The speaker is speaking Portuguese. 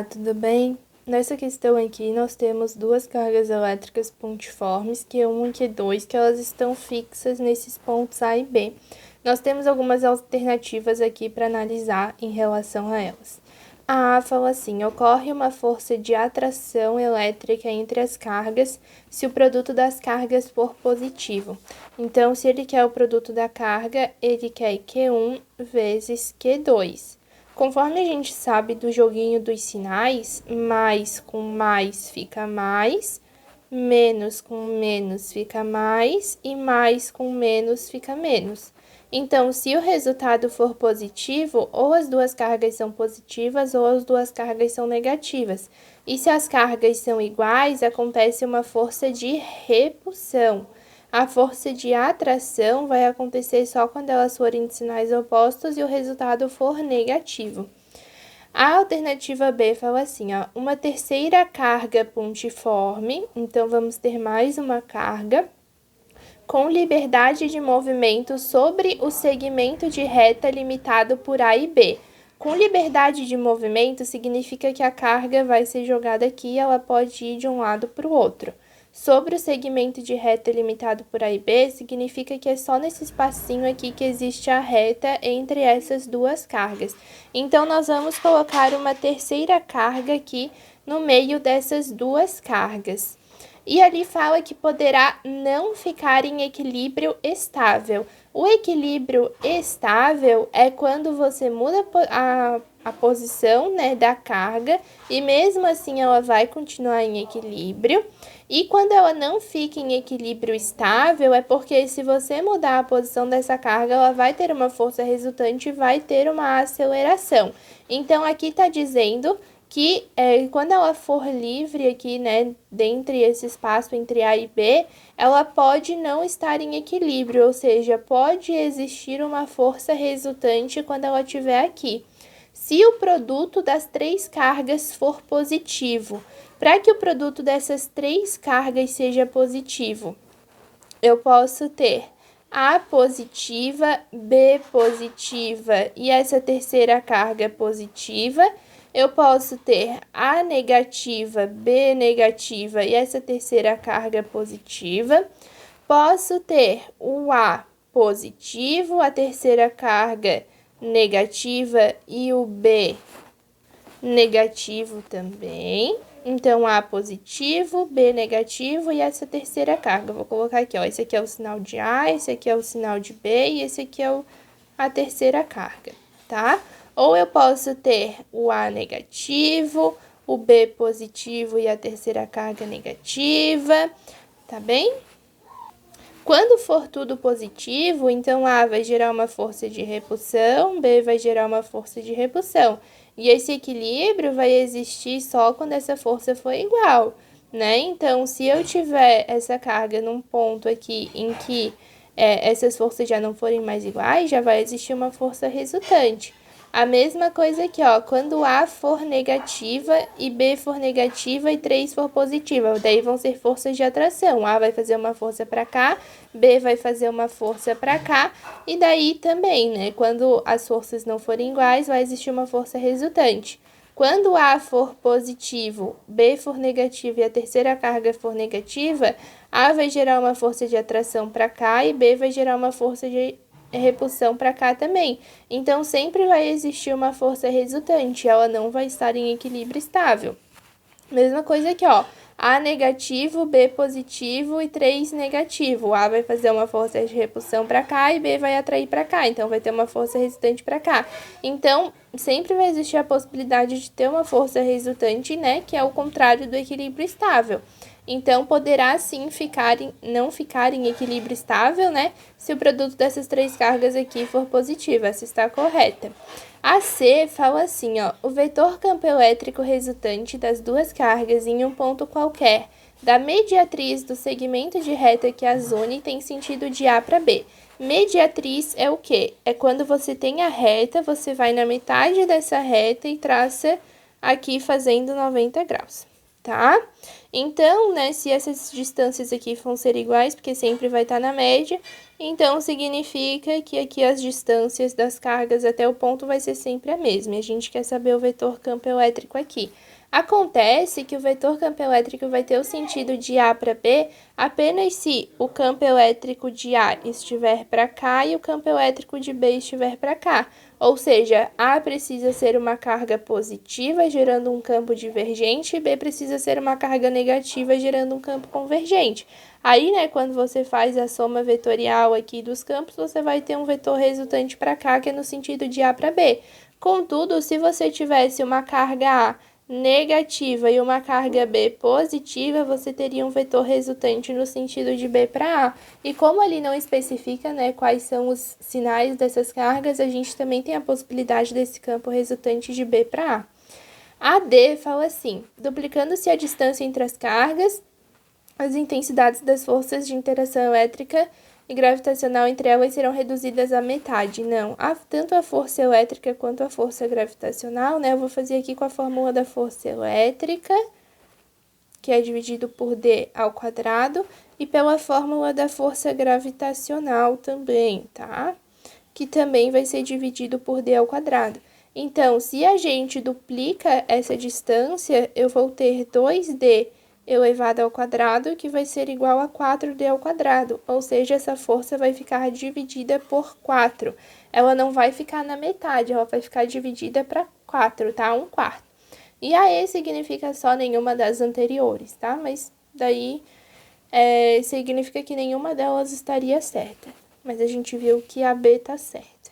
Tudo bem? Nessa questão aqui, nós temos duas cargas elétricas pontiformes, Q1 e Q2, que elas estão fixas nesses pontos A e B. Nós temos algumas alternativas aqui para analisar em relação a elas. A fala assim: ocorre uma força de atração elétrica entre as cargas se o produto das cargas for positivo. Então, se ele quer o produto da carga, ele quer Q1 vezes Q2. Conforme a gente sabe do joguinho dos sinais, mais com mais fica mais, menos com menos fica mais e mais com menos fica menos. Então, se o resultado for positivo, ou as duas cargas são positivas ou as duas cargas são negativas. E se as cargas são iguais, acontece uma força de repulsão. A força de atração vai acontecer só quando elas forem de sinais opostos e o resultado for negativo. A alternativa B fala assim, ó, uma terceira carga pontiforme, então vamos ter mais uma carga, com liberdade de movimento sobre o segmento de reta limitado por A e B. Com liberdade de movimento significa que a carga vai ser jogada aqui e ela pode ir de um lado para o outro. Sobre o segmento de reta limitado por A e B, significa que é só nesse espacinho aqui que existe a reta entre essas duas cargas. Então, nós vamos colocar uma terceira carga aqui no meio dessas duas cargas. E ali fala que poderá não ficar em equilíbrio estável. O equilíbrio estável é quando você muda a posição, né, da carga e mesmo assim ela vai continuar em equilíbrio. E quando ela não fica em equilíbrio estável, é porque se você mudar a posição dessa carga, ela vai ter uma força resultante e vai ter uma aceleração. Então, aqui está dizendo que quando ela for livre aqui, né, dentre esse espaço entre A e B, ela pode não estar em equilíbrio, ou seja, pode existir uma força resultante quando ela estiver aqui. Se o produto das três cargas for positivo, para que o produto dessas três cargas seja positivo, eu posso ter A positiva, B positiva e essa terceira carga positiva. Eu posso ter A negativa, B negativa e essa terceira carga positiva. Posso ter o A positivo, a terceira carga negativa e o B negativo também. Então, A positivo, B negativo e essa terceira carga. Vou colocar aqui, ó, esse aqui é o sinal de A, esse aqui é o sinal de B e esse aqui é a terceira carga, tá? Ou eu posso ter o A negativo, o B positivo e a terceira carga negativa, tá bem? Quando for tudo positivo, então A vai gerar uma força de repulsão, B vai gerar uma força de repulsão. E esse equilíbrio vai existir só quando essa força for igual, né? Então, se eu tiver essa carga num ponto aqui em que essas forças já não forem mais iguais, já vai existir uma força resultante. A mesma coisa aqui, ó, quando A for negativa e B for negativa e 3 for positiva, daí vão ser forças de atração. A vai fazer uma força para cá, B vai fazer uma força para cá, e daí também, né, quando as forças não forem iguais, vai existir uma força resultante. Quando A for positivo, B for negativo e a terceira carga for negativa, A vai gerar uma força de atração para cá e B vai gerar uma força de repulsão para cá também. Então, sempre vai existir uma força resultante, ela não vai estar em equilíbrio estável. Mesma coisa aqui, ó. A negativo, B positivo e 3 negativo. A vai fazer uma força de repulsão para cá e B vai atrair para cá. Então, vai ter uma força resultante para cá. Então, sempre vai existir a possibilidade de ter uma força resultante, né? Que é o contrário do equilíbrio estável. Então, poderá sim não ficar em equilíbrio estável, né? Se o produto dessas três cargas aqui for positivo. Essa está correta. A C fala assim, ó, o vetor campo elétrico resultante das duas cargas em um ponto qualquer da mediatriz do segmento de reta que as une tem sentido de A para B. Mediatriz é o quê? É quando você tem a reta, você vai na metade dessa reta e traça aqui fazendo 90 graus. tá? Então, né, se essas distâncias aqui vão ser iguais, porque sempre vai estar na média, então significa que aqui as distâncias das cargas até o ponto vai ser sempre a mesma. E a gente quer saber o vetor campo elétrico aqui. Acontece que o vetor campo elétrico vai ter o sentido de A para B apenas se o campo elétrico de A estiver para cá e o campo elétrico de B estiver para cá. Ou seja, A precisa ser uma carga positiva, gerando um campo divergente, e B precisa ser uma carga negativa, gerando um campo convergente. Aí, né, quando você faz a soma vetorial aqui dos campos, você vai ter um vetor resultante para cá, que é no sentido de A para B. Contudo, se você tivesse uma carga A negativa e uma carga B positiva, você teria um vetor resultante no sentido de B para A. E como ali não especifica, né, quais são os sinais dessas cargas, a gente também tem a possibilidade desse campo resultante de B para A. A D fala assim: duplicando-se a distância entre as cargas, as intensidades das forças de interação elétrica e gravitacional entre elas serão reduzidas à metade. Não, tanto a força elétrica quanto a força gravitacional, né? Eu vou fazer aqui com a fórmula da força elétrica, que é dividido por D ao quadrado, e pela fórmula da força gravitacional também, tá? Que também vai ser dividido por D ao quadrado. Então, se a gente duplica essa distância, eu vou ter 2D elevado ao quadrado, que vai ser igual a 4D ao quadrado, ou seja, essa força vai ficar dividida por 4. Ela não vai ficar na metade, ela vai ficar dividida para 4, tá? 1/4. E a E significa só nenhuma das anteriores, tá? Mas daí significa que nenhuma delas estaria certa. Mas a gente viu que a B tá certa.